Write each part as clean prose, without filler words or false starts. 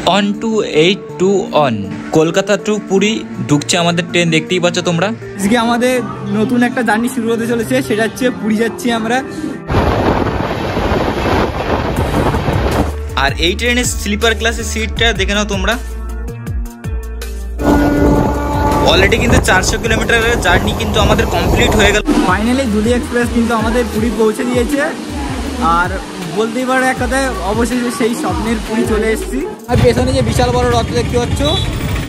1281 Kolkata two Puri ঢুকছে আমাদের train, দেখতেই পাচ্ছ তোমরা। আজকে আমাদের নতুন একটা জার্নি শুরু হতে চলেছে, সেটা হচ্ছে পুরী যাচ্ছি আমরা। আর এই ট্রেনের স্লিপার ক্লাসের সিটটা দেখে নাও তোমরা। অলরেডি কিন্তু 400 কিলোমিটারের জার্নি কিন্তু আমাদের কমপ্লিট হয়ে গেল। ফাইনালি ধুলি এক্সপ্রেস কিন্তু আমাদের পুরী পৌঁছে দিয়েছে। আর বলতেই পারো এক কথায় অবশেষে সেই স্বপ্নের পুরী চলে এসেছি। আর পেছনে যে বিশাল বড় রথ দেখতে পাচ্ছ,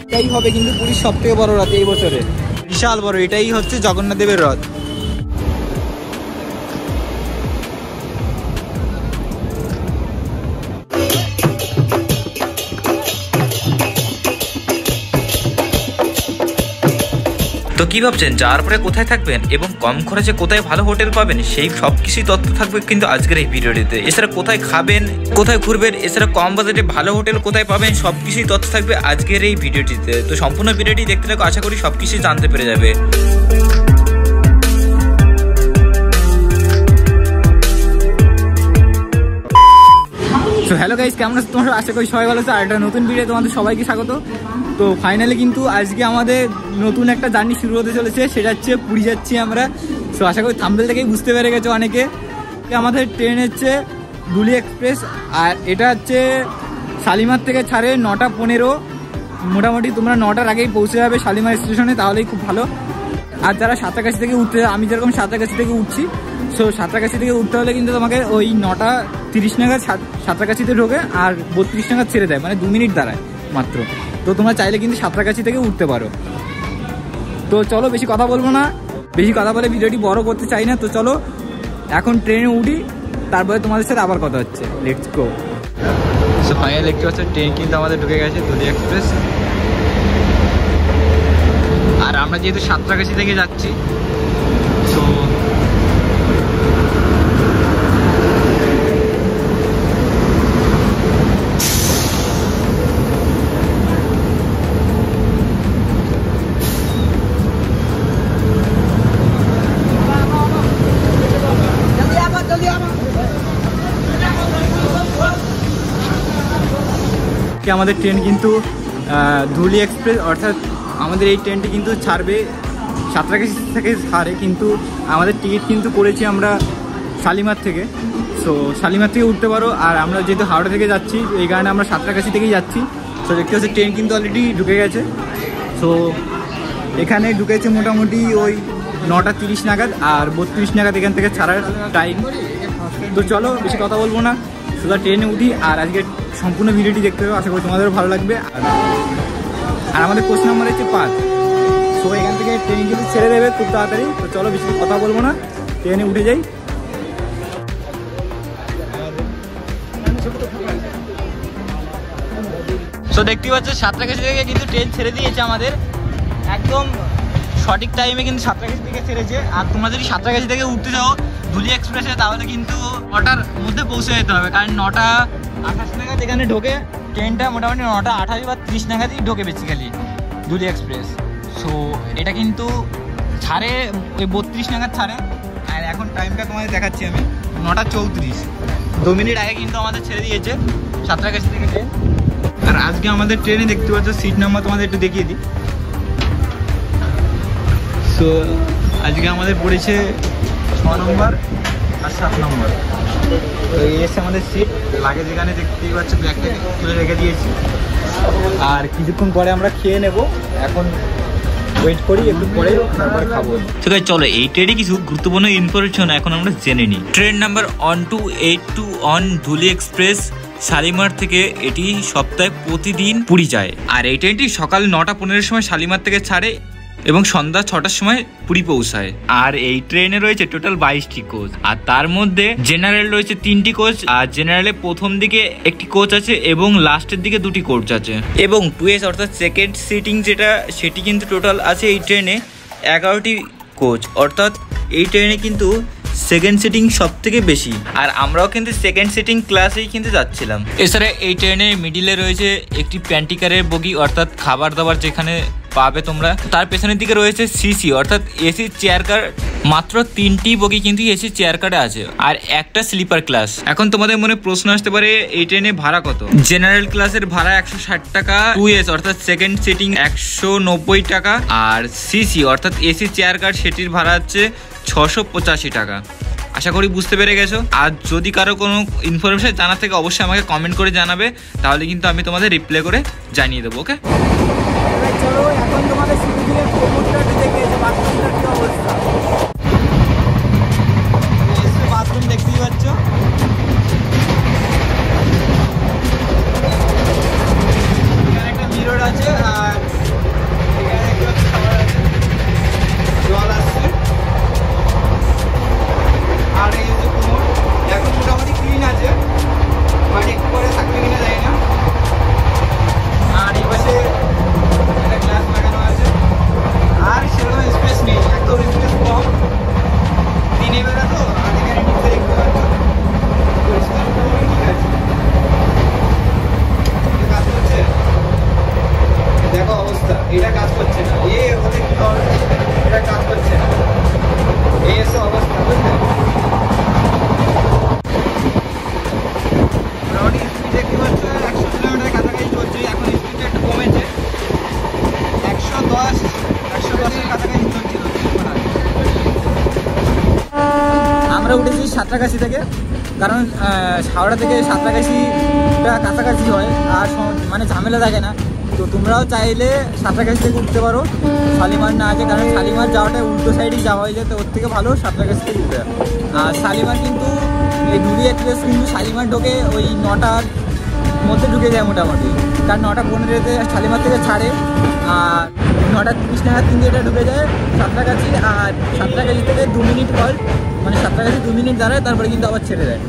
এটাই হবে কিন্তু পুরীর সব থেকে বড় রথ এই বছরে। বিশাল বড়, এটাই হচ্ছে জগন্নাথ দেবের রথ। তো কি ভাবছেন যাওয়ার পরে কোথায় থাকবেন এবং কম খরচে কোথায় ভালো হোটেল পাবেন, সেই সব কিছুই তথ্য থাকবে কিন্তু আজকের এই ভিডিওটিতে। এছাড়া কোথায় খাবেন, কোথায় ঘুরবেন, এছাড়া কম বাজেটে ভালো হোটেল কোথায় পাবেন, সব কিছুই তথ্য থাকবে আজকের এই ভিডিওটিতে। তো সম্পূর্ণ ভিডিওটি দেখতে থাকো, আশা করি সব কিছুই জানতে পেরে যাবে। তো হ্যালো গাইস, কেমন আছো তোমরা? আশা করি সবাই ভালো আছে। আর একটা নতুন ভিডিও তোমাদের সবাইকে স্বাগত। তো ফাইনালি কিন্তু আজকে আমাদের নতুন একটা জার্নি শুরু হতে চলেছে, সেটা হচ্ছে পুরী যাচ্ছি আমরা। তো আশা করি থাম্বনেল থেকেই বুঝতে পেরে গেছো অনেকে। আমাদের ট্রেন হচ্ছে ধুলি এক্সপ্রেস, আর এটা হচ্ছে শালিমার থেকে ছাড়ে 9টা 15। মোটামুটি তোমরা 9টার আগেই পৌঁছে যাবে শালিমার স্টেশনে, তাহলেই খুব ভালো। আর যারা সাঁতরাগাছি থেকে উঠতে, আমি যেরকম সাঁতরাগাছি থেকে উঠছি, সো সাঁতরাগাছি থেকে উঠতে হলে কিন্তু তোমাকে ওই 9টা 30 নাগাদ সাঁতরাগাছিতে ঢোকে আর 32 নাগাদ ছেড়ে দেয়, মানে 2 মিনিট দাঁড়ায় মাত্র। তো তোমরা চাইলে কিন্তু সাঁতরাগাছি থেকে উঠতে পারো। তো চলো, বেশি কথা বলবো না, বেশি কথা বলে ভিডিওটি বড় করতে চাই না। তো চলো এখন ট্রেনে উঠি, তারপরে তোমাদের সাথে আবার কথা হচ্ছে। Let's go. সো ফাইনালি দেখতে পাচ্ছ ট্রেন কিন্তু আমাদের ঢুকে গেছে, ধুলি এক্সপ্রেস। আর আমরা যেহেতু সাঁতরাগাছি থেকে যাচ্ছি, তো আমাদের ট্রেন কিন্তু ধুলি এক্সপ্রেস, অর্থাৎ আমাদের এই ট্রেনটি কিন্তু ছাড়বে সাঁতরাগাছি থেকে ছাড়ে, কিন্তু আমাদের টিকিট কিন্তু করেছি আমরা শালিমার থেকে। সো শালিমার থেকে উঠতে পারো। আর আমরা যেহেতু হাওড়া থেকে যাচ্ছি, এই কারণে আমরা সাঁতরাগাছি থেকেই যাচ্ছি। সো দেখতে পাচ্ছি ট্রেন কিন্তু অলরেডি ঢুকে গেছে। সো এখানে ঢুকেছে মোটামুটি ওই 9টা 30 নাগাদ, আর 32 নাগাদ এখান থেকে ছাড়ার টাইম। তো চলো বেশি কথা বলবো না, সোজা ট্রেনে উঠি। আর আজকে সম্পূর্ণ ভিডিওটি দেখতে হবে, আশা করি তোমাদেরও ভালো লাগবে। আর আমাদের কোচ নাম্বার হচ্ছে 5। সো এখান থেকে ট্রেন কিন্তু ছেড়ে দেবে খুব তাড়াতাড়ি। তো চলো বেশি কথা বলবো না, ট্রেনে উঠে যাই। সো দেখতেই পাচ্ছ সাঁতরাগাছি থেকে কিন্তু ট্রেন ছেড়ে দিয়েছে আমাদের, একদম সঠিক টাইমে কিন্তু সাঁতরাগাছি থেকে ছেড়েছে। আর তোমরা যদি সাঁতরাগাছি থেকে উঠতে যাও ধুলি এক্সপ্রেসে, তাহলে কিন্তু 9টার মধ্যে পৌঁছে যেতে হবে, কারণ 9টা 28 নাগাদ এখানে ঢোকে ট্রেনটা। মোটামুটি 9টা 28 বা 30 নাগাদই ঢোকে বেসিক্যালি ধুলি এক্সপ্রেস। সো এটা কিন্তু ছাড়ে ওই 32 নাগাদ ছাড়ে। আর এখন টাইমটা তোমাদের দেখাচ্ছি আমি, 9টা 34, 2 মিনিট আগে কিন্তু আমাদের ছেড়ে দিয়েছে সাঁতরাগাছি থেকে ট্রেন। আর আজকে আমাদের ট্রেনে দেখতে পাচ্ছ সিট নাম্বার তোমাদের একটু দেখিয়ে দিই। সো আজকে আমাদের পড়েছে 6 নম্বর আর 7 নম্বর। তো এই এসে আমাদের সিট, লাগেজ এখানে দেখতেই পাচ্ছ ব্যাগটা তুলে রেখে দিয়েছি। আর কিছুক্ষণ পরে আমরা খেয়ে নেব, এখন ওয়েট করি, একটু পরে তারপরে খাবো। ঠিক আছে চলো, এই ট্রেনে কিছু গুরুত্বপূর্ণ ইনফরমেশন এখন আমরা জেনে নিই। ট্রেন নাম্বার 12821 ধুলি এক্সপ্রেস শালিমার থেকে, এটি সপ্তাহে প্রতিদিন পুরী যায়। আর এই ট্রেনটি সকাল 9টা 15-এর সময় শালিমার থেকে ছাড়ে এবং সন্ধ্যা 6টার সময় পুরী পৌঁছায়। আর এই ট্রেনে রয়েছে টোটাল 22টি কোচ, আর তার মধ্যে জেনারেল রয়েছে 3টি কোচ। আর জেনারেলে প্রথম দিকে একটি কোচ আছে এবং লাস্টের দিকে 2টি কোচ আছে। এবং 2S অর্থাৎ সেকেন্ড সিটিং যেটা, সেটি কিন্তু টোটাল আছে এই ট্রেনে 11টি কোচ। অর্থাৎ এই ট্রেনে কিন্তু সেকেন্ড সিটিং সব থেকে বেশি। আর আমরাও কিন্তু সেকেন্ড সিটিং ক্লাসেই কিন্তু যাচ্ছিলাম। এছাড়া এই ট্রেনের মিডিলে রয়েছে একটি প্যান্টিকারের বগি, অর্থাৎ খাবার দাবার যেখানে পাবে তোমরা। তার পেছনের দিকে রয়েছে সিসি অর্থাৎ এসি চেয়ার কার, মাত্র 3টি বগি কিন্তু এসি চেয়ার কারে আছে আর একটা স্লিপার ক্লাস। এখন তোমাদের মনে প্রশ্ন আসতে পারে এই ট্রেনে ভাড়া কত? জেনারেল ক্লাসের ভাড়া 160 টাকা, 2S অর্থাৎ সেকেন্ড সিটিং 190 টাকা, আর সিসি অর্থাৎ এসি চেয়ার কার সেটির ভাড়া হচ্ছে 685 টাকা। আশা করি বুঝতে পেরে গেছো। আর যদি কারো কোনো ইনফরমেশন জানার থেকে অবশ্যই আমাকে কমেন্ট করে জানাবে, তাহলে কিন্তু আমি তোমাদের রিপ্লাই করে জানিয়ে দেবো। ওকে, চলো এখন তোমাদের বাথরুম দেখতেই পাচ্ছ। এখানে একটা মিরর আছে আর এখানে একটা খাবার আছে, জল আসছে। আর এই যে কোমর এখন মোটামুটি ক্লিন আছে, বাট একটু পরে থাকবে কিনা জানি না। আর এই পাশে একটা গ্লাস লাগানো আছে, আর সেরকম স্পেস নেই, একদম স্পেস কম। দিনের বেলা তো, আর এখানে নিচে দেখতে পাচ্ছ পরিষ্কার ঠিক আছে। কাজ করছে, দেখো অবস্থা, এটা কাজ করছে না। ওদের কি হবে, এটা কাজ করছে না, এই এসে অবস্থা বুঝলে। দেখতে পাচ্ছ 100 কিলোমিটার কাছাকাছি চলছে, এখন স্পিডটা একটু কমেছে, 110-110-এর কাছাকাছি চলছিল। আমরা উঠেছি সাঁতরাগাছি থেকে, কারণ হাওড়া থেকে সাঁতরাগাছিটা কাছাকাছি হয় আর মানে ঝামেলা থাকে না। তো তোমরাও চাইলে সাঁতরাগাছি থেকে উঠতে পারো, শালিমার না আছে, কারণ শালিমার যাওয়াটা উল্টো সাইডেই যাওয়া হয়ে যায়, তো ওর থেকে ভালো সাঁতরাগাছি থেকে উঠতে। আর শালিমার কিন্তু এই দুরি এক্সপ্রেস কিন্তু শালিমার ঢোকে ওই 9টার মধ্যে ঢুকে যায় মোটামুটি, কারণ 9:15-তে শালিমার থেকে ছাড়ে, আর 9:30 নাগাদ কিন্তু এটা ঢুকে যায় সাঁতরাগাছি। আর সাঁতরাগাছি থেকে 2 মিনিট হল্ট, মানে সাঁতরাগাছি 2 মিনিট দাঁড়ায়, তারপরে কিন্তু আবার ছেড়ে দেয়।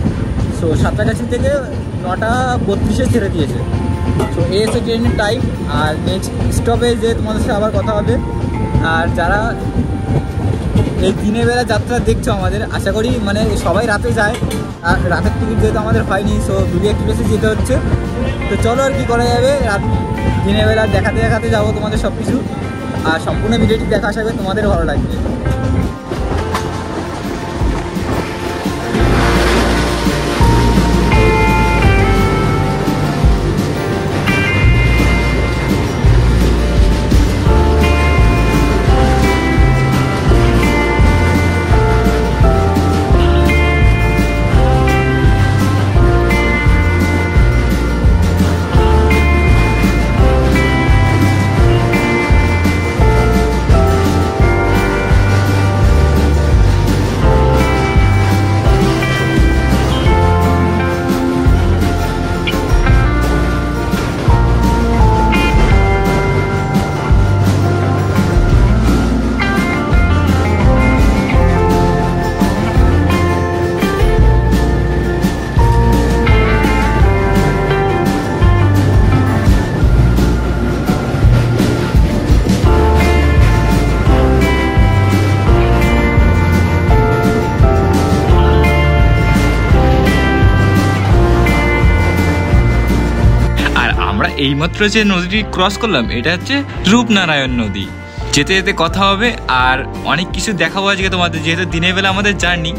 সো সাঁতরাগাছি থেকে 9:32-এ ছেড়ে দিয়েছে। সো এই হচ্ছে ট্রেনের টাইম। আর নেক্সট স্টপে যে তোমাদের সাথে আবার কথা হবে। আর যারা এই দিনের বেলা যাত্রা দেখছো আমাদের, আশা করি মানে সবাই রাতে যায়, আর রাতের টিকিট যেহেতু আমাদের হয়নি, সো দুরি এক্সপ্রেসে যেতে হচ্ছে। তো চলো আর কি করা যাবে, দিনের বেলা দেখাতে দেখাতে যাবো তোমাদের সব কিছু। আর সম্পূর্ণ ভিডিওটি দেখা আশা করি তোমাদের ভালো লাগবে। এইমাত্র যে নদীটি ক্রস করলাম এটা হচ্ছে রূপনারায়ণ নদী। যেতে যেতে কথা হবে আর অনেক কিছু দেখাবো আজকে তোমাদের, যেহেতু দিনের বেলা আমাদের জার্নি।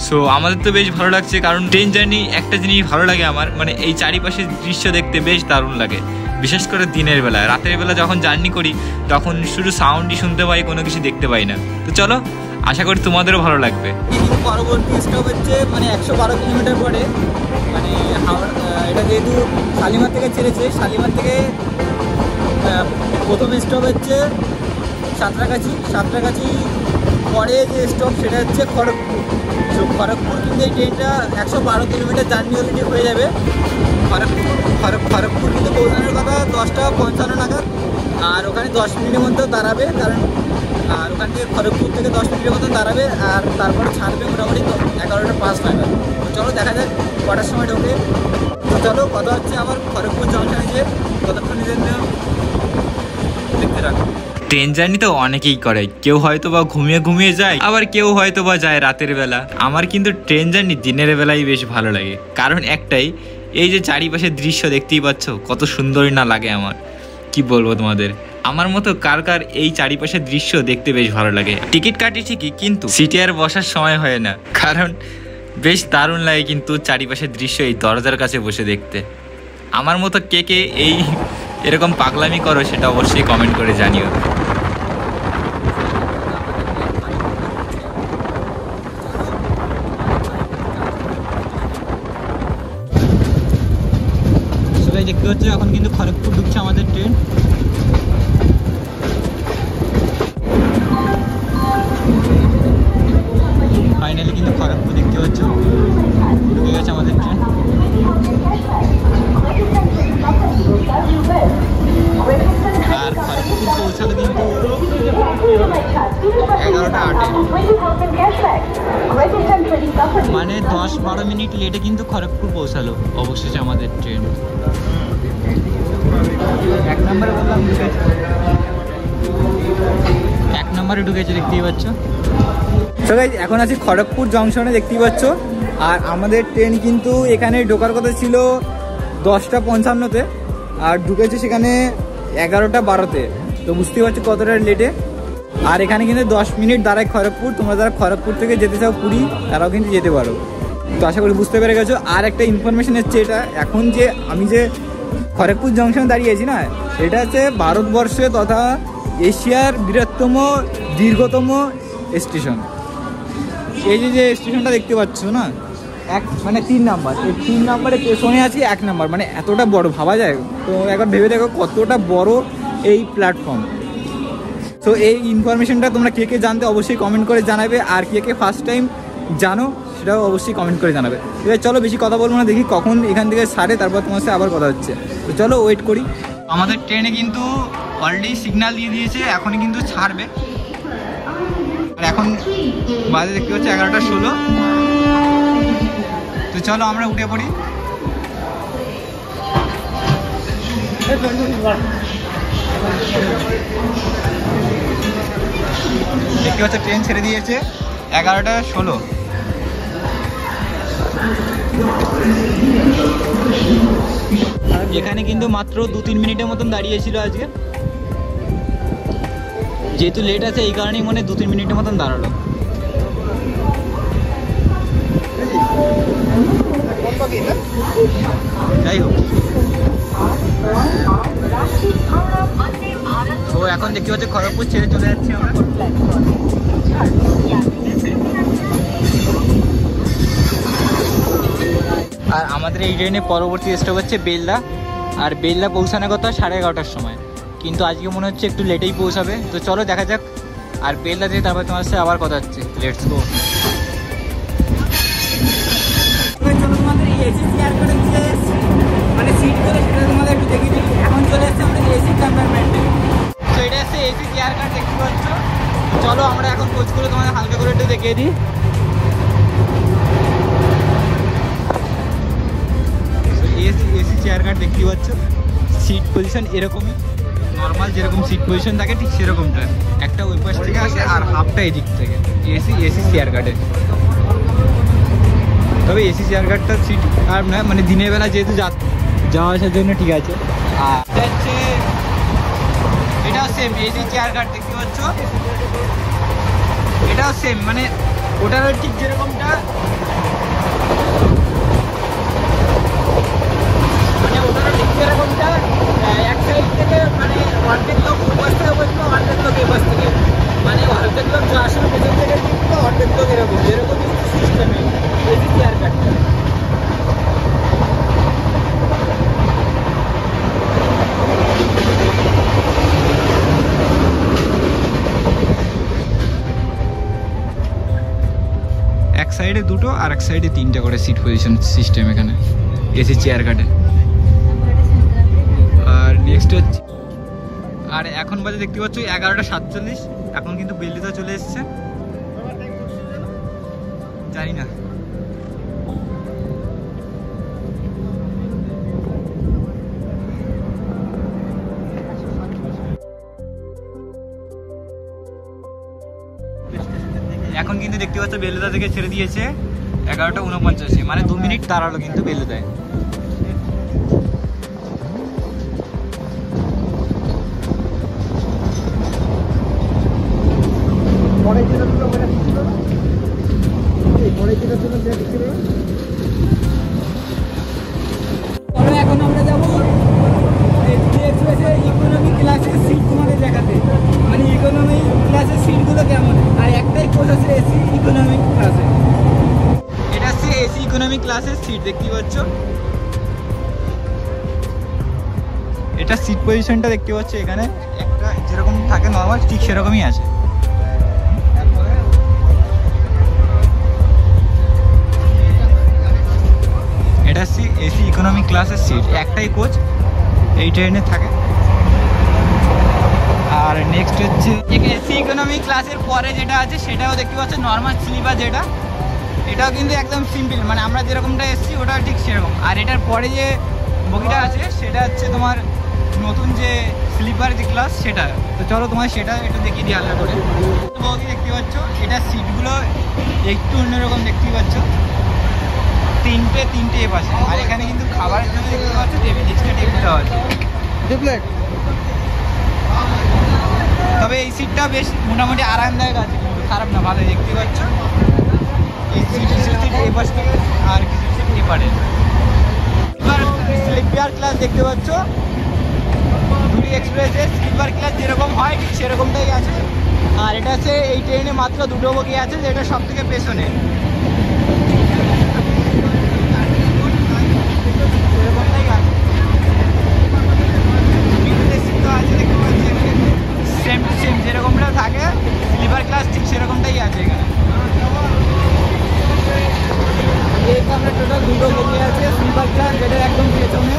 সো আমাদের তো বেশ ভালো লাগছে, কারণ ট্রেন জার্নি একটা জিনিস ভালো লাগে আমার, মানে এই চারিপাশের দৃশ্য দেখতে বেশ দারুণ লাগে, বিশেষ করে দিনের বেলা। রাতের বেলা যখন জার্নি করি তখন শুধু সাউন্ডই শুনতে পাই, কোনো কিছু দেখতে পাই না। তো চলো, আশা করি তোমাদেরও ভালো লাগবে। পরবর্তী স্টপ হচ্ছে মানে 112 কিলোমিটার পরে, মানে এটা যেহেতু শালিমার থেকে ছেড়েছে, শালিমার থেকে প্রথম স্টপ হচ্ছে সাঁতরাগাছি। সাঁতরাগাছি পরে যে স্টপ সেটা হচ্ছে খড়গপুর। তো খড়গপুর কিন্তু এই ট্রেনটা 112 কিলোমিটার জার্নি অলরেডি হয়ে যাবে। খড়গপুর কিন্তু পৌঁছানোর কথা 10:55 নাগাদ, আর ওখানে 10 মিনিটের মধ্যেও দাঁড়াবে, কারণ আর ওখান থেকে খড়গপুর থেকে 10 মিনিটের মতো দাঁড়াবে, আর তারপরে ছাড়বে মোটামুটি 11:05 নাগাদ। তো চলো দেখা যাক কটার সময় ঢোকে। তো চলো, কথা হচ্ছে আমার খড়গপুর জংশনে গিয়ে, ততক্ষণের জন্য দেখতে রাখো। ট্রেন জার্নি তো অনেকেই করে, কেউ হয়তো বা ঘুমিয়ে ঘুমিয়ে যায়, আবার কেউ হয়তো বা যায় রাতের বেলা। আমার কিন্তু ট্রেন জার্নি দিনের বেলায় বেশ ভালো লাগে, কারণ একটাই, এই যে চারিপাশের দৃশ্য দেখতেই পাচ্ছ কত সুন্দরই না লাগে আমার। কি বলবো তোমাদের, আমার মতো কার কার এই চারিপাশের দৃশ্য দেখতে বেশ ভালো লাগে। টিকিট কাটি ঠিকই, কিন্তু সিটে আর বসার সময় হয় না, কারণ বেশ দারুণ লাগে কিন্তু চারিপাশের দৃশ্য এই দরজার কাছে বসে দেখতে। আমার মতো কে কে এই এরকম পাগলামি করো সেটা অবশ্যই কমেন্ট করে জানিও। দেখতে হচ্ছে এখন কিন্তু খড়গপুর ঢুকছে আমাদের ট্রেন। ফাইনালি কিন্তু খড়গপুর দেখতে পাচ্ছ ঢুকে গেছে আমাদের ট্রেন। আর খড়গপুর পৌঁছালো কিন্তু 11:08, মানে 10-12 মিনিট লেটে কিন্তু খড়গপুর পৌঁছালো অবশেষে আমাদের ট্রেন। 1 নম্বরে বললাম ঢুকেছে, 1 নম্বরে ঢুকেছে দেখতেই পাচ্ছ। তো গাইস এখন আছি খড়গপুর জংশনে দেখতেই পাচ্ছ। আর আমাদের ট্রেন কিন্তু এখানে ঢোকার কথা ছিল 10:55-তে, আর ঢুকেছে সেখানে 11:12-তে। তো বুঝতেই পারছো কতটা লেটে। আর এখানে কিন্তু 10 মিনিট দাঁড়ায় খড়গপুর। তোমরা যারা খড়গপুর থেকে যেতে চাও পুরী, তারাও কিন্তু যেতে পারো। তো আশা করি বুঝতে পেরে গেছো। আর একটা ইনফরমেশন হচ্ছে, এটা এখন যে আমি যে খড়গপুর জংশনে দাঁড়িয়েছি না, এটা হচ্ছে ভারতবর্ষে তথা এশিয়ার বৃহত্তম দীর্ঘতম স্টেশন। এই যে স্টেশনটা দেখতে পাচ্ছ না, মানে 3 নাম্বার, এই 3 নাম্বারে পেছনে আছি 1 নাম্বার, মানে এতটা বড় ভাবা যায়। তো একবার ভেবে দেখো কতটা বড় এই প্ল্যাটফর্ম। তো এই ইনফরমেশনটা তোমরা কে কে জানতে অবশ্যই কমেন্ট করে জানাবে, আর কে কে ফার্স্ট টাইম জানো সেটাও অবশ্যই কমেন্ট করে জানাবে। এবার চলো বেশি কথা বলবো না, দেখি কখন এখান থেকে ছাড়ে, তারপর তোমার সাথে আবার কথা হচ্ছে। তো চলো ওয়েট করি। আমাদের ট্রেনে কিন্তু অলরেডি সিগন্যাল দিয়ে দিয়েছে, এখনই কিন্তু ছাড়বে। আর এখন বাজে দেখতে পাচ্ছি 11:16। তো চলো আমরা উঠে পড়ি। দেখতে পাচ্ছ ট্রেন ছেড়ে দিয়েছে 11:16। এখানে কিন্তু মাত্র 2-3 মিনিটের মতন দাঁড়িয়েছিল আজকে, যেহেতু লেট আছে এই কারণেই মনে 2-3 মিনিটের মতন দাঁড়ালো। যাই হোক, তো এখন দেখতে পাচ্ছি খড়গপুর ছেড়ে চলে যাচ্ছি আমরা। আর আমাদের এই ট্রেনে পরবর্তী স্টপ হচ্ছে বেলদা। আর বেলদা পৌঁছানোর কথা 11:30-র সময়, কিন্তু আজকে মনে হচ্ছে একটু লেটেই পৌঁছাবে। তো চলো দেখা যাক। আর বেলদা থেকে তারপর তোমার সাথে আবার কথা হচ্ছে। Let's go. চলো তোমাদের এসি চেয়ার করে মানে সিট করে সেটা তোমাদের একটু দেখিয়ে দিই। এখন চলে এসেছে আমাদের এসি কম্পার্টমেন্টে। তো এটা হচ্ছে এসি চেয়ার কার দেখতে পাচ্ছ। চলো আমরা এখন কোচ করে তোমাদের হালকা করে একটু দেখিয়ে দিই। এসি চেয়ার কার দেখতে পাচ্ছ, সিট পজিশন এরকমই নর্মাল যেরকম সিট পজিশন থাকে ঠিক সেরকমটা, একটা ওই পাশ থেকে আসে আর হাফটা এদিক থেকে। এসি চেয়ার কার্ডের, তবে এসি চেয়ার কার্ডটার সিট আর না, মানে দিনের বেলা যেহেতু যাওয়া আসার জন্য ঠিক আছে। আর এটাও সেম এসি চেয়ার কার্ড দেখতে পাচ্ছ, এটাও সেম, মানে ওটারও ঠিক যেরকমটা, মানে ওটারও ঠিক যেরকমটা এক সাইড থেকে, মানে অর্ধেক লোক ওই পাশ থেকে বসলো, অর্ধেক লোক এই পাশ থেকে, মানে অর্ধেক লোক আসলে পেছন থেকে টিকতো, অর্ধেক লোক এরকম সিস্টেমে এসি চেয়ার কার্ডটা। এক সাইডে 2টো আর এক সাইডে 3টে করে সিট পজিশন সিস্টেম এখানে এসি চেয়ার কাটে। আর নেক্সট হচ্ছে, আর এখন বাজে দেখতে পাচ্ছ 11:47। এখন কিন্তু বেলদা চলে এসছে, জানি না। এখন কিন্তু দেখতে পাচ্ছ বেলদা থেকে ছেড়ে দিয়েছে 11:49, মানে 2 মিনিট দাঁড়ালো কিন্তু বেলদায়। ক্লাসের সিট দেখতে পাচ্ছ, এটা সিট পজিশনটা দেখতে পাচ্ছ এখানে একটা যেরকম থাকে নর্মাল ঠিক সেরকমই আছে। এটা এসি ইকোনমি ক্লাসের সিট, একটাই কোচ এই ট্রেনে থাকে। আর নেক্সট হচ্ছে এসি ইকোনমি ক্লাসের পরে যেটা আছে সেটাও দেখতে পাচ্ছ নর্মাল স্লিপার, যেটা এটাও কিন্তু একদম সিম্পল, মানে আমরা যেরকমটা এসছি ওটাও ঠিক সেরকম। আর এটার পরে যে বগিটা আছে সেটা হচ্ছে তোমার নতুন যে স্লিপার যে ক্লাস সেটা। তো চলো তোমার সেটা একটু দেখিয়ে দিই আলাদা করে। বগি দেখতে পাচ্ছ, এটা সিটগুলো একটু অন্যরকম দেখতেই পাচ্ছ, তিনটে এ পাশে। আর এখানে কিন্তু খাবারের জন্য দেখতে পাচ্ছ টেবিল, এক্সট্রা টেবিলটাও আছে। তবে এই সিটটা বেশ মোটামুটি আরামদায়ক আছে, কিন্তু খারাপ না, ভালো দেখতে পাচ্ছ। এই সিট এই পাশ থেকে আর কিছু সিট এপারে। এবার স্লিপার ক্লাস দেখতে পাচ্ছ, দুরি এক্সপ্রেসের স্লিপার ক্লাস যেরকম হয় ঠিক সেরকমটাই আছে। আর এটা আছে এই ট্রেনে মাত্র দুটো বগি আছে, যেটা সব থেকে পেছনে। এরকমটাই আছে, সেম টু সেম যেরকমটা থাকে স্লিপার ক্লাস ঠিক সেরকমটাই আছে এখানে। আমরা টোটাল দুটো বগি আছে স্লিপার ক্লাস, যেটা একদম পেছনে।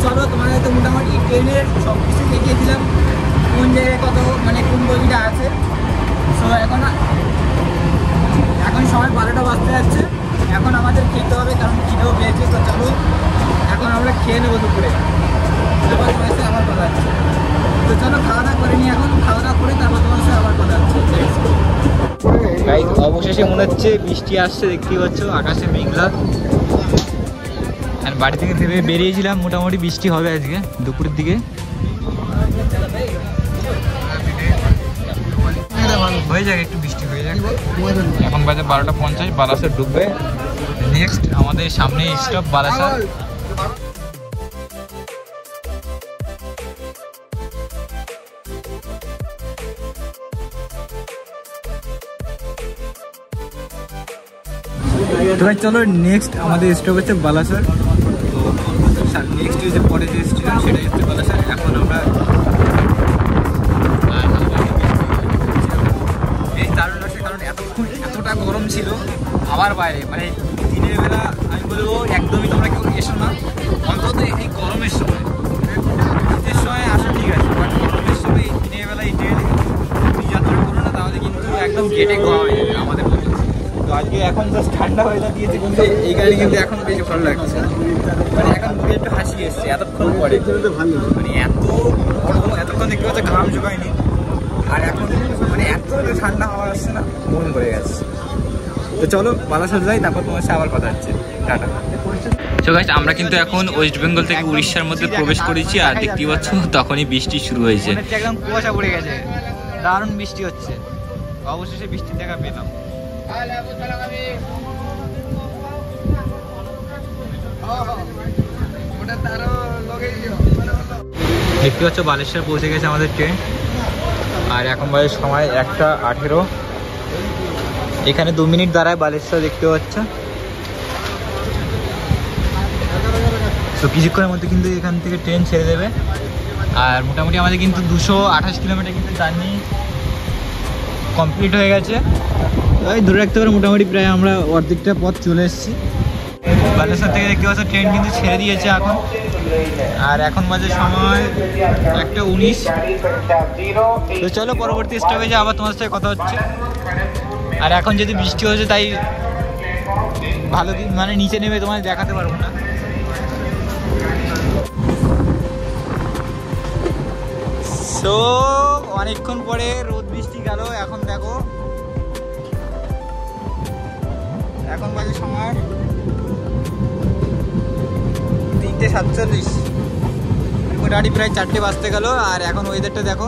চলো তোমাদের তো মোটামুটি ট্রেনের সব কিছু দেখিয়ে দিলাম, কোন জায়গায় কত মানে কোন বগিটা আছে। সো এখন সময় 12টা বাজতে যাচ্ছে, এখন আমাদের খেতে হবে কারণ খিদেও পেয়েছে। তো চলো এখন আমরা খেয়ে নেবো দুপুরে, তারপর তোমার সাথে আবার কথা হচ্ছে। তো চলো খাওয়া দাওয়া করে নিই, এখন খাওয়া দাওয়া করে তারপর তোমার সাথে আবার কথা হচ্ছে। অবশেষে মনে হচ্ছে বৃষ্টি আসছে, দেখতেই পাচ্ছ আকাশে মেঘলা। আর বাড়ি থেকে ভেবে বেরিয়েছিলাম মোটামুটি বৃষ্টি হবে আজকে দুপুরের দিকে। হয়ে যাক, একটু বৃষ্টি হয়ে যাক। এখন বাজে 12:50, বালাসর ডুববে। নেক্সট আমাদের সামনে স্টপ বালাসর। তো ভাই চলো নেক্সট আমাদের স্টপ হচ্ছে বালাসর। তো নেক্সট যে পরে যে স্টেশন সেটাই হচ্ছে বালাসর। এখন আমরা বেশ দারুণ লাগছে, কারণ এতটা গরম ছিল আবার বাইরে, মানে দিনের বেলা আমি বলবো একদমই তোমরা কেউ এসো না, অন্তত এই গরমের সময়। শীতের সময় আসো ঠিক আছে, বাট গরমের সময় এই দিনের বেলা এই ট্রেনে যাত্রা করো না, তাহলে কিন্তু একদম গেটে গরম হয়ে যাবে আমাদের মতো। তো আজকে এখন জাস্ট ঠান্ডা হয়ে দিয়েছে, কিন্তু এই গাড়ি কিন্তু এখন বেশ ভালো লাগছে, মানে এখন মুখে একটু হাসি এসছে এতক্ষণ পরে। মানে এতক্ষণ দেখতে পাচ্ছে ঘাম শুকায়নি, আর এখন মানে এত ঠান্ডা হাওয়া আসছে না, মন ভরে গেছে। তো চলো বালাসর যাই, তারপর তোমার সাথে আবার কথা হচ্ছে। টাটা। তো গাইস আমরা কিন্তু এখন ওয়েস্ট বেঙ্গল থেকে উড়িষ্যার মধ্যে প্রবেশ করেছি, আর দেখতেই পাচ্ছ তখনই বৃষ্টি শুরু হয়েছে, একদম কুয়াশা পড়ে গেছে, দারুণ বৃষ্টি হচ্ছে। অবশেষে বৃষ্টির দেখা পেলাম। দেখতে পাচ্ছ বালেশ্বর পৌঁছে গেছে আমাদের ট্রেন, আর এখন বাজে সময় 1:18। এখানে 2 মিনিট দাঁড়ায় বালেশ্বর, দেখতে পাচ্ছ। তো কিছুক্ষণের মধ্যে কিন্তু এখান থেকে ট্রেন ছেড়ে দেবে। আর মোটামুটি আমাদের কিন্তু 228 কিলোমিটার কিন্তু জার্নি কমপ্লিট হয়ে গেছে। ওই ধরে রাখতে পারে মোটামুটি প্রায় আমরা অর্ধেকটা পথ চলে এসেছি। বালেশ্বর থেকে দেখতে পাচ্ছ ট্রেন কিন্তু ছেড়ে দিয়েছে এখন, আর এখন বাজে সময় 1:19। তো চলো পরবর্তী স্টপেজে আবার তোমার সাথে কথা হচ্ছে। আর এখন যদি বৃষ্টি হয়েছে তাই ভালো মানে নিচে নেমে তোমায় দেখাতে পারবো না। তো অনেকক্ষণ পরে রোদ বৃষ্টি গেল, এখন দেখো এখন বাজে সময় 3:47, মোটামুটি প্রায় 4টে বাজতে গেল। আর এখন ওয়েদারটা দেখো,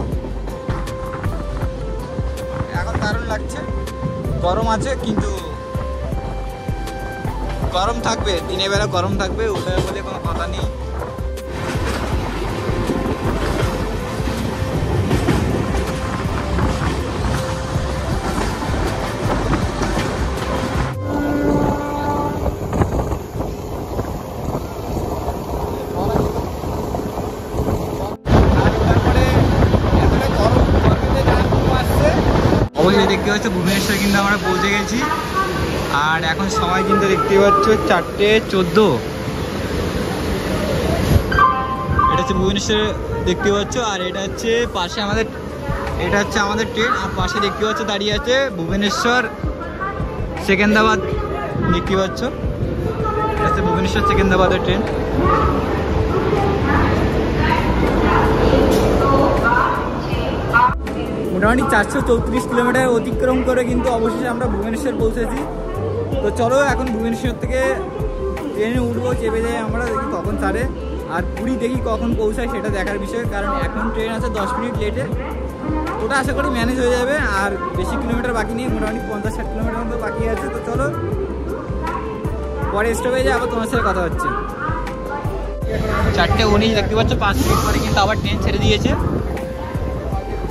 এখন দারুণ লাগছে। গরম আছে, কিন্তু গরম থাকবে, দিনের বেলা গরম থাকবে, ওটার বলে কোনো কথা নেই। অবশ্যই দেখতে পাচ্ছ ভুবনেশ্বর কিন্তু আমরা পৌঁছে গেছি। আর এখন সময় কিন্তু দেখতে পাচ্ছ 4:14। এটা হচ্ছে ভুবনেশ্বর দেখতে পাচ্ছ। আর এটা হচ্ছে পাশে আমাদের, এটা হচ্ছে আমাদের ট্রেন। আর পাশে দেখতে পাচ্ছ দাঁড়িয়ে আছে ভুবনেশ্বর সেকেন্দ্রাবাদ দেখতে পাচ্ছ। এটা হচ্ছে ভুবনেশ্বর সেকেন্দ্রাবাদের ট্রেন। মোটামুটি 434 কিলোমিটার অতিক্রম করে কিন্তু অবশেষে আমরা ভুবনেশ্বর পৌঁছেছি। তো চলো এখন ভুবনেশ্বর থেকে ট্রেনে উঠবো, চেপে যাই আমরা, দেখি কখন ছাড়ে। আর পুরী দেখি কখন পৌঁছায় সেটা দেখার বিষয়, কারণ এখন ট্রেন আছে 10 মিনিট লেটে। ওটা আশা করি ম্যানেজ হয়ে যাবে। আর বেশি কিলোমিটার বাকি নেই, মোটামুটি 50-60 কিলোমিটার মতো বাকি আছে। তো চলো পরে স্টপেজে আবার তোমার সাথে কথা হচ্ছে। 4:19 দেখতে পাচ্ছ, 5 মিনিট পরে কিন্তু আবার ট্রেন ছেড়ে দিয়েছে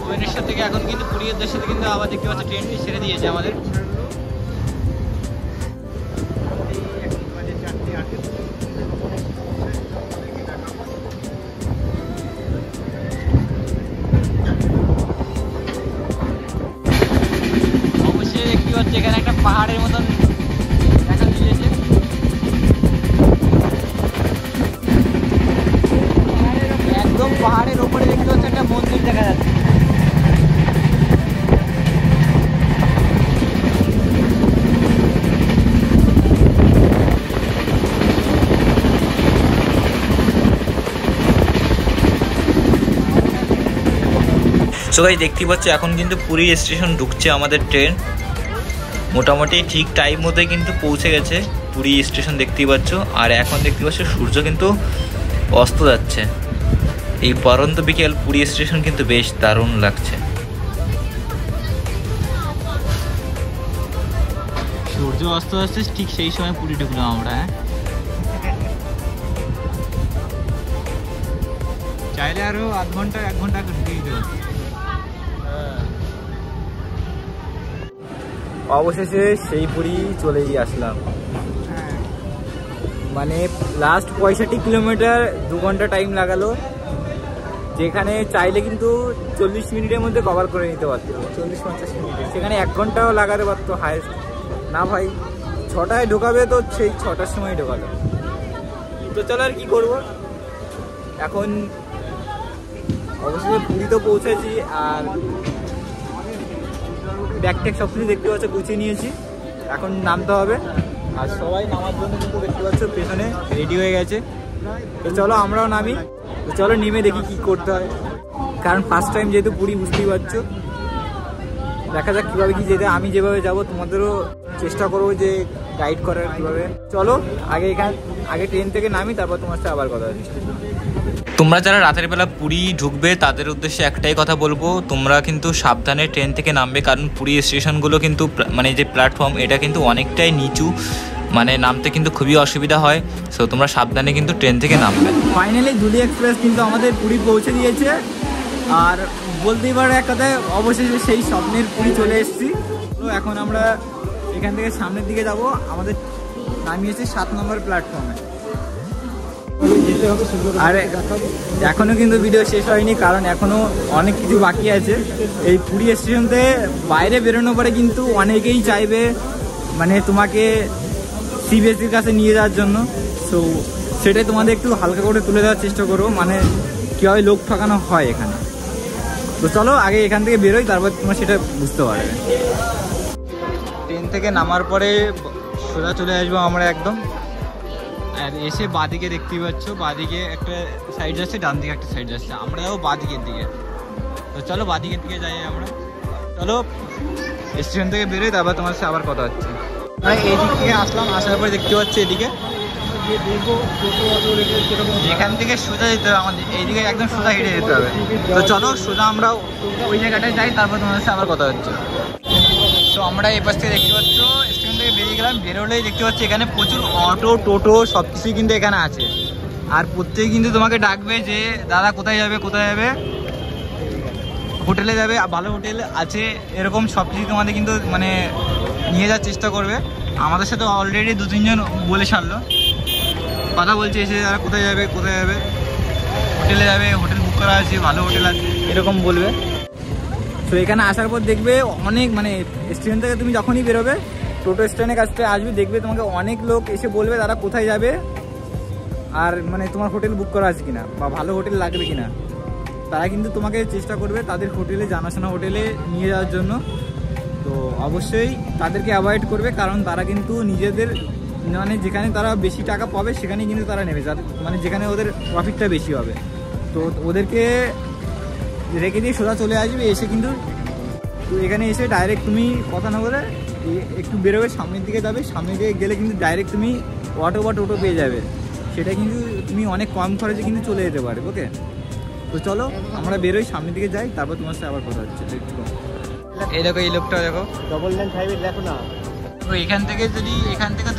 ভুবনেশ্বর থেকে। এখন কিন্তু পুরীর উদ্দেশ্যে কিন্তু আবার দেখতে পাচ্ছ ট্রেনটি ছেড়ে দিয়েছে আমাদের। অবশ্যই দেখতে পাচ্ছ এখানে একটা পাহাড়ের মতন দেখা দিয়েছে। একদম পাহাড়ের ওপরে দেখতে পাচ্ছ একটা মন্দির দেখা যাচ্ছে। সো গাইস দেখতে পাচ্ছ এখন কিন্তু পুরী স্টেশন ঢুকছে আমাদের ট্রেন। মোটামুটি ঠিক টাইম মতোই কিন্তু পৌঁছে গেছে পুরী স্টেশন দেখতেই পাচ্ছ। আর এখন দেখতে পাচ্ছ সূর্য কিন্তু অস্ত যাচ্ছে। এই পরন্ত বিকেল পুরী স্টেশন কিন্তু বেশ দারুণ লাগছে। সূর্য অস্ত যাচ্ছে ঠিক সেই সময় পুরী ঢুকলাম আমরা। চাইলে আরো আধ ঘন্টা 1 ঘন্টা ঢুকে দিতে পারছি। অবশেষে সেই পুরী চলেই আসলাম। মানে লাস্ট 65 কিলোমিটার 2 ঘন্টা টাইম লাগালো, যেখানে চাইলে কিন্তু 40 মিনিটের মধ্যে কভার করে নিতে পারতো। 40-50 মিনিটে, সেখানে 1 ঘন্টাও লাগাতে পারতো হায়েস্ট। না ভাই, 6টায় ঢোকাবে তো সেই 6টার সময় ঢোকালো। তো চলো আর কি করবো, এখন অবশ্যই পুরী তো পৌঁছেছি। আর ব্যাগ ট্যাগ সব কিছু দেখতে পাচ্ছ গুছিয়ে নিয়েছি, এখন নামতে হবে। আর সবাই নামার জন্য কিন্তু দেখতে পাচ্ছ পেছনে রেডি হয়ে গেছে। তো চলো আমরাও নামি। তো চলো নেমে দেখি কি করতে হয়, কারণ ফার্স্ট টাইম যেহেতু পুরী বুঝতেই পারছো। দেখা যাক কীভাবে কি যেতে। আমি যেভাবে যাব তোমাদেরও চেষ্টা করবো যে গাইড করার কীভাবে। চলো আগে ট্রেন থেকে নামি, তারপর তোমার সাথে আবার কথা হচ্ছে। তোমরা যারা রাতের বেলা পুরী ঢুকবে তাদের উদ্দেশ্যে একটাই কথা বলবো, তোমরা কিন্তু সাবধানে ট্রেন থেকে নামবে। কারণ পুরী স্টেশনগুলো কিন্তু মানে যে প্ল্যাটফর্ম এটা কিন্তু অনেকটাই নিচু, মানে নামতে কিন্তু খুবই অসুবিধা হয়। সো তোমরা সাবধানে কিন্তু ট্রেন থেকে নামবে। ফাইনালি ধুলি এক্সপ্রেস কিন্তু আমাদের পুরী পৌঁছে দিয়েছে। আর বলতেই পারো এক কথায় অবশেষে সেই স্বপ্নের পুরী চলে এসেছি। তো এখন আমরা এখান থেকে সামনের দিকে যাব। আমাদের নামিয়েছে 7 নম্বর প্ল্যাটফর্মে। আর এখনও কিন্তু ভিডিও শেষ হয়নি, কারণ এখনও অনেক কিছু বাকি আছে। এই পুরী স্টেশন থেকে বাইরে বেরোনোর পরে কিন্তু অনেকেই চাইবে মানে তোমাকে সিবিএসসির কাছে নিয়ে যাওয়ার জন্য। সো সেটাই তোমাদের একটু হালকা করে তুলে দেওয়ার চেষ্টা করবো, মানে কীভাবে লোক ঠকানো হয় এখানে। তো চলো আগে এখান থেকে বেরোই, তারপর তোমরা সেটা বুঝতে পারবে। ট্রেন থেকে নামার পরে সোজা চলে আসবো আমরা একদম। আর এসে বাঁদিকে দেখতেই পাচ্ছ, বাঁদিকে একটা সাইড যাচ্ছে, ডান দিকে একটা সাইড যাচ্ছে। আমরা যাবো বাঁদিকের দিকে। তো চলো বাঁদিকের দিকে যাই আমরা। চলো স্টেশন থেকে বেরোই, তারপর তোমার সাথে আবার কথা হচ্ছে। এই দিক থেকে আসলাম, আসার পরে দেখতে পাচ্ছি এদিকে এখান থেকে সোজা যেতে হবে আমাদের, এইদিকে একদম সোজা হেঁটে যেতে হবে। তো চলো সোজা আমরা ওই জায়গাটায় যাই, তারপর তোমার সাথে আবার কথা হচ্ছে। তো আমরা এই পাশ থেকে দেখতে পাচ্ছ স্টেশন থেকে বেরিয়ে গেলাম। বেরোলেই দেখতে পাচ্ছি এখানে প্রচুর অটো টোটো সব কিছুই কিন্তু এখানে আছে। আর প্রত্যেকে কিন্তু তোমাকে ডাকবে যে দাদা কোথায় যাবে, কোথায় যাবে, হোটেলে যাবে, ভালো হোটেল আছে, এরকম সব কিছু তোমাদের কিন্তু মানে নিয়ে যাওয়ার চেষ্টা করবে। আমাদের সাথে অলরেডি 2-3 জন বলে ছাড়লো, কথা বলছে এসে যারা কোথায় যাবে, কোথায় যাবে, হোটেলে যাবে, হোটেল বুক করা আছে, ভালো হোটেল আছে, এরকম বলবে। তো এখানে আসার পর দেখবে অনেক মানে স্ট্যান্ড থেকে তুমি যখনই বেরোবে টোটো স্ট্যান্ডের কাছ থেকে আসবে, দেখবে তোমাকে অনেক লোক এসে বলবে তারা কোথায় যাবে আর মানে তোমার হোটেল বুক করা আছে কিনা বা ভালো হোটেল লাগবে কিনা। তারা কিন্তু তোমাকে চেষ্টা করবে তাদের হোটেলে, জানাশোনা হোটেলে নিয়ে যাওয়ার জন্য। তো অবশ্যই তাদেরকে অ্যাভয়েড করবে, কারণ তারা কিন্তু নিজেদের মানে যেখানে তারা বেশি টাকা পাবে সেখানেই কিন্তু তারা নেবে, যাদের মানে যেখানে ওদের প্রফিটটা বেশি হবে। তো ওদেরকে রেখে দিয়ে সোজা চলে আসবে, এসে কিন্তু এখানে এসে ডাইরেক্ট তুমি কথা না বলে একটু বেরোবে, সামনের দিকে যাবে, সামনের দিকে গেলে কিন্তু ডাইরেক্ট তুমি অটো বা টোটো পেয়ে যাবে। সেটা কিন্তু তুমি অনেক কম খরচে কিন্তু চলে যেতে পারবে। ওকে, তো চলো আমরা বেরোই, সামনের দিকে যাই, তারপর তোমার সাথে আবার কথা হচ্ছে। এই দেখো, এই লোকটা দেখো, 995 দেখো না। তো এখান থেকে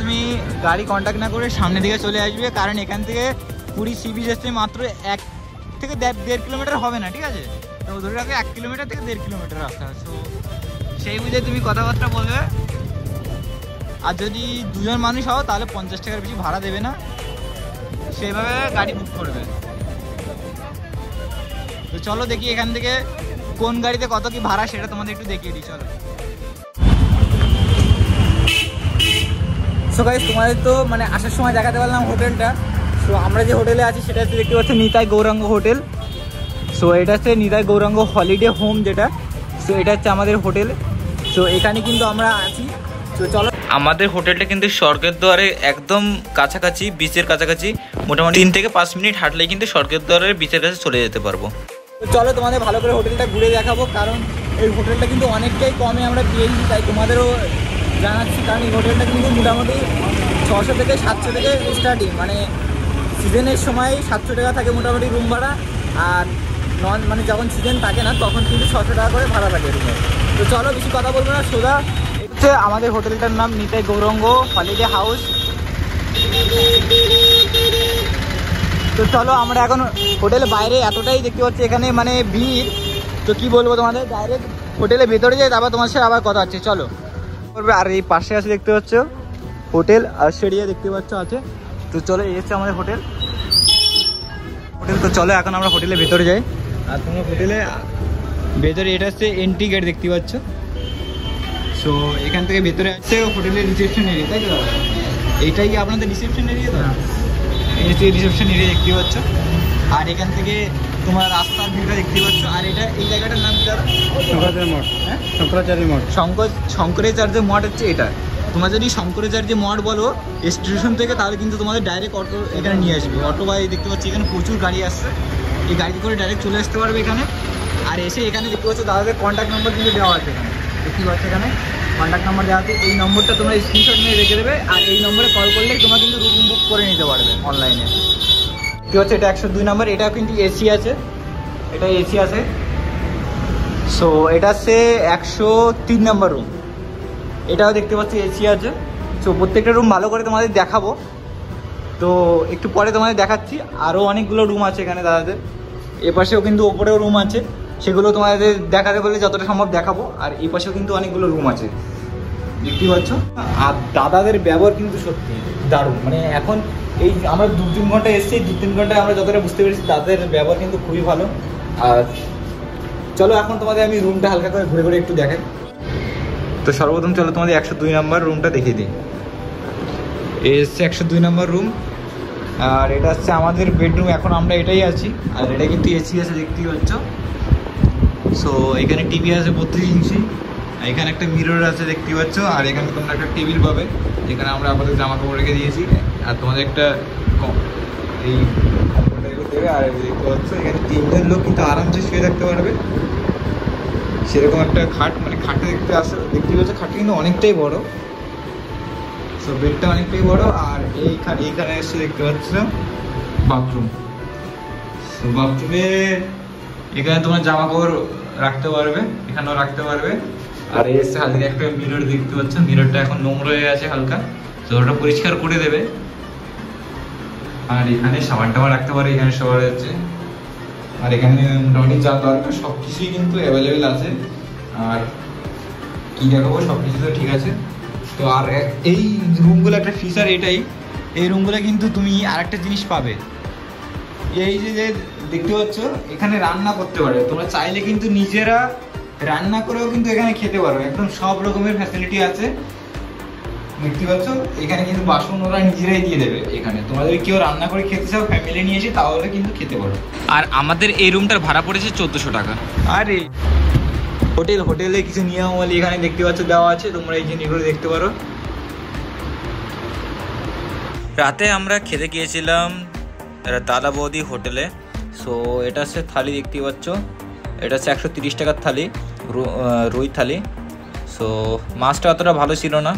তুমি গাড়ি কন্ট্যাক্ট না করে সামনের দিকে চলে আসবে, কারণ এখান থেকে পুরী সি বিচ আসতে মাত্র 1 থেকে 1.5 কিলোমিটার হবে না, ঠিক আছে? তো ধরে রাখো 1 কিলোমিটার থেকে 1.5 কিলোমিটার রাস্তা। তো সেই বুঝে তুমি কথাবার্তা বলবে। আর যদি দুজন মানুষ হও তাহলে 50 টাকার বেশি ভাড়া দেবে না, সেইভাবে গাড়ি বুক করবে। তো চলো দেখি এখান থেকে কোন গাড়িতে কত কি ভাড়া সেটা তোমাদের একটু দেখিয়ে দিই, চলো। সো গাইস, তোমাদের তো মানে আসার সময় দেখাতে পারলাম হোটেলটা। সো আমরা যে হোটেলে আছি সেটা হচ্ছে দেখতে পাচ্ছি নিতাই গৌরাঙ্গ হোটেল। সো এটা হচ্ছে নিতাই গৌরাঙ্গ হলিডে হোম যেটা। সো এটা হচ্ছে আমাদের হোটেল। সো এখানে কিন্তু আমরা আছি। তো চলো, আমাদের হোটেলটা কিন্তু স্বর্গের দ্বারে একদম কাছাকাছি, বিচের কাছাকাছি, মোটামুটি 3 থেকে 5 মিনিট হাঁটলেই কিন্তু স্বর্গের দ্বারের বিচের কাছে চলে যেতে পারবো। তো চলো তোমাদের ভালো করে হোটেলটা ঘুরে দেখাবো, কারণ এই হোটেলটা কিন্তু অনেকটাই কমে আমরা পেয়েছি, তাই তোমাদেরও জানাচ্ছি। কারণ এই হোটেলটা কিন্তু মোটামুটি 600 থেকে 700 থেকে স্টার্টিং, মানে সিজনের সময় 700 টাকা থাকে মোটামুটি রুম ভাড়া, আর মানে যখন সিজন থাকে না তখন কিন্তু 600 টাকা করে ভাড়া থাকে রুমে। তো চলো বেশি কথা বলবো না, সোজা হচ্ছে আমাদের হোটেলটার নাম নিতাই গৌরাঙ্গ হলিডে হাউস। তো চলো আমরা এখন হোটেলের বাইরে এতটাই দেখতে পাচ্ছি এখানে মানে ভিড়, তো কি বলবো তোমাদের, ডাইরেক্ট হোটেলের ভেতরে যাই, তারপর তোমার সাথে আবার কথা হচ্ছে, চলো। আর এই পাশে আছে দেখতে পাচ্ছ হোটেল আশ্চর্য দেখতে পাচ্ছ আছে। তো চলো, এই হচ্ছে আমাদের হোটেল। তো চলো এখন আমরা হোটেলের ভেতরে যাই। আর তোমার হোটেলে ভেতরে এটা হচ্ছে এন্ট্রি গেট দেখতে পাচ্ছ। সো এখান থেকে ভেতরে আসছে হোটেলের রিসেপশন এরিয়া, তাই তো? এইটাই কি আপনাদের রিসেপশন এরিয়া? তো এই হচ্ছে রিসেপশন এরিয়া দেখতে পাচ্ছ। আর এখান থেকে তোমার রাস্তার ভিউটা দেখতে পাচ্ছ। আর এটা এই জায়গাটার নাম কি দাদা? শঙ্করাচার্য মঠ। হ্যাঁ, শঙ্করাচার্য মঠ। শঙ্করাচার্য মঠ হচ্ছে এটা। তোমরা যদি শঙ্করাচার্য মঠ বলো স্টেশন থেকে, তাহলে কিন্তু তোমাদের ডাইরেক্ট অটো এখানে নিয়ে আসবে। অটো বা দেখতে পাচ্ছি এখানে প্রচুর গাড়ি আসছে, এই গাড়ি করে ডাইরেক্ট চলে আসতে পারবে এখানে। আর এসে এখানে দেখতে পাচ্ছ দাদাদের কন্ট্যাক্ট নাম্বার কিন্তু দেওয়া আছে এখানে, দেখতে পাচ্ছ এখানে কন্ট্যাক্ট নাম্বার দেওয়া আছে। এই নম্বরটা তোমরা স্ক্রিনশট নিয়ে রেখে দেবে, আর এই নম্বরে কল করলেই তোমরা কিন্তু রুম বুক করে নিতে পারবে অনলাইনে। কি হচ্ছে এটা 102 নম্বর, এটা কিন্তু এসি আছে, এটা এসি আছে। সো এটা হচ্ছে 103 নম্বর রুম, এটাও দেখতে পাচ্ছি এসি আছে। সো প্রত্যেকটা রুম ভালো করে তোমাদের দেখাবো, তো একটু পরে তোমাদের দেখাচ্ছি। আরও অনেকগুলো রুম আছে এখানে দাদাদের, এপাশেও কিন্তু ওপরেও রুম আছে, সেগুলো তোমাদের দেখাতে বলে যতটা সম্ভব দেখাবো। আর এই পাশেও কিন্তু অনেকগুলো রুম আছে দেখতে পাচ্ছ। আর দাদাদের ব্যবহার কিন্তু সত্যি দারুণ, মানে এখন এই আমরা 2-3 ঘন্টা এসেছি, 2-3 ঘন্টায় আমরা যতটা বুঝতে পেরেছি দাদাদের ব্যবহার কিন্তু খুবই ভালো। আর চলো এখন তোমাদের আমি রুমটা হালকা করে ঘুরে ঘুরে একটু দেখাই। তো সর্বপ্রথম চলো তোমাদের 102 নম্বর রুমটা দেখিয়ে দিই। এই হচ্ছে 102 নম্বর রুম, আর এটা হচ্ছে আমাদের বেডরুম, এখন আমরা এটাই আছি। আর এটা কিন্তু এসি আছে দেখতেই পাচ্ছ। সো এখানে টিভি আছে 32 ইঞ্চি, এখানে একটা মিরর আছে দেখতেই পাচ্ছ। আর এখানে তোমরা একটা টেবিল পাবে, যেখানে আমরা আমাদের জামা কাপড় রেখে দিয়েছি। আর তোমাদের একটা এই কম্পিউটার দেবে। আর দেখতে পাচ্ছ এখানে 3জন লোক কিন্তু আরামসে শুয়ে থাকতে পারবে, সেরকম একটা খাট, মানে খাটটা দেখতে পাচ্ছ খাটটা কিন্তু অনেকটাই বড়। সো বেডটা অনেকটাই বড়। আর এইখানে এসে দেখতে পাচ্ছ বাথরুম। সো বাথরুমে এখানে তোমরা জামা কাপড় রাখতে পারবে, এখানেও রাখতে পারবে। আর এই এসে হালকা একটা মিরর দেখতে পাচ্ছ, মিররটা এখন নোংরা হয়ে আছে হালকা, তো ওটা পরিষ্কার করে দেবে। আর এখানে সাবান টাবান রাখতে পারে, এখানে সবার আছে। আর এখানে মোটামুটি যা দরকার সব কিছুই কিন্তু অ্যাভেলেবেল আছে। আর কি দেখাবো, সব কিছু তো ঠিক আছে। তো আর এই রুমগুলো একটা ফিচার এটাই, এই রুমগুলো কিন্তু তুমি আরেকটা জিনিস পাবে, এই যে দেখতে পাচ্ছ এখানে রান্না করতে পারবে তোমরা চাইলে, কিন্তু নিজেরা রান্না করেও কিন্তু এখানে খেতে পারো, একদম সব রকমের ফ্যাসিলিটি আছে। দেখতে পাচ্ছ এখানে কিন্তু বাসন ওরা নিজেরাই দিয়ে দেবে। এখানে তোমাদের কেউ রান্না করে খেতে চাও ফ্যামিলি নিয়ে এসে তাহলে কিন্তু খেতে পারো। আর আমাদের এই রুমটার ভাড়া পড়েছে 1400 টাকা। আরে হোটেলে কিছু নিয়মাবলী এখানে দেখতে পাচ্ছ দেওয়া আছে, তোমরা এই জিনিসগুলো দেখতে পারো। রাতে আমরা খেতে গিয়েছিলাম দাদা বৌদি হোটেলে। সো এটা হচ্ছে থালি, দেখতে পাচ্ছ এটা হচ্ছে 130 টাকার থালি, রুই থালি। সো মাছটা অতটা ভালো ছিল না,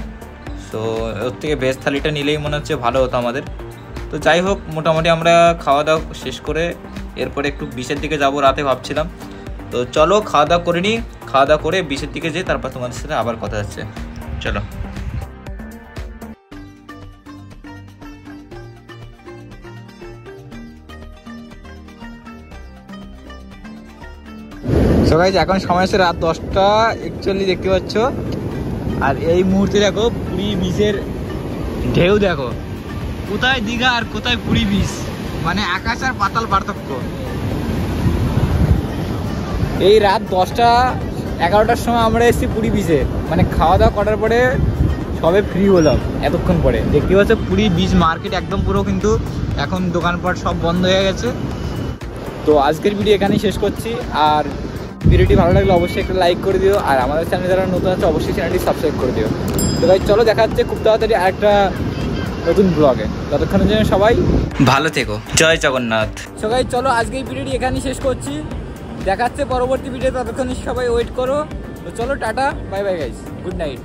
সো ওর থেকে ভেজ থালিটা নিলেই মনে হচ্ছে ভালো হতো আমাদের। তো যাই হোক, মোটামুটি আমরা খাওয়া দাওয়া শেষ করে এরপরে একটু বিচের দিকে যাব রাতে ভাবছিলাম। তো চলো খাওয়া দাওয়া করে নিই, খাওয়া দাওয়া করে বিচের দিকে যাই, তারপর তোমাদের সাথে আবার কথা হচ্ছে। চলো। সো গাইস এখন সময় হচ্ছে রাত 10:41 দেখতে পাচ্ছ। আর এই মুহূর্তে দেখো পুরী বিচের ঢেউ দেখো, কোথায় দীঘা আর কোথায় পুরী বিচ, মানে আকাশ আর পাতাল পার্থক্য। এই রাত 10:11টার সময় আমরা এসেছি পুরী বিচে, মানে খাওয়া দাওয়া করার পরে সবে ফ্রি হলাম এতক্ষণ পরে। দেখতে পাচ্ছ পুরী বিচ মার্কেট একদম পুরো কিন্তু এখন দোকানপাট সব বন্ধ হয়ে গেছে। তো আজকের ভিডিও এখানেই শেষ করছি। আর ভিডিওটি ভালো লাগলে অবশ্যই একটা লাইক করে দিও, আর আমাদের চ্যানেলে যারা নতুন আছে অবশ্যই চ্যানেলটি সাবস্ক্রাইব করে দিও। তো ভাই চলো দেখা হচ্ছে খুব তাড়াতাড়ি আরেকটা নতুন ব্লগে। ততক্ষণের জন্য সবাই ভালো থেকো, জয় জগন্নাথ। সো গাইস চলো আজকে এই ভিডিওটি এখানেই শেষ করছি, দেখা হচ্ছে পরবর্তী ভিডিও। ততক্ষণ সবাই ওয়েট করো। তো চলো tata, bye bye guys, good night.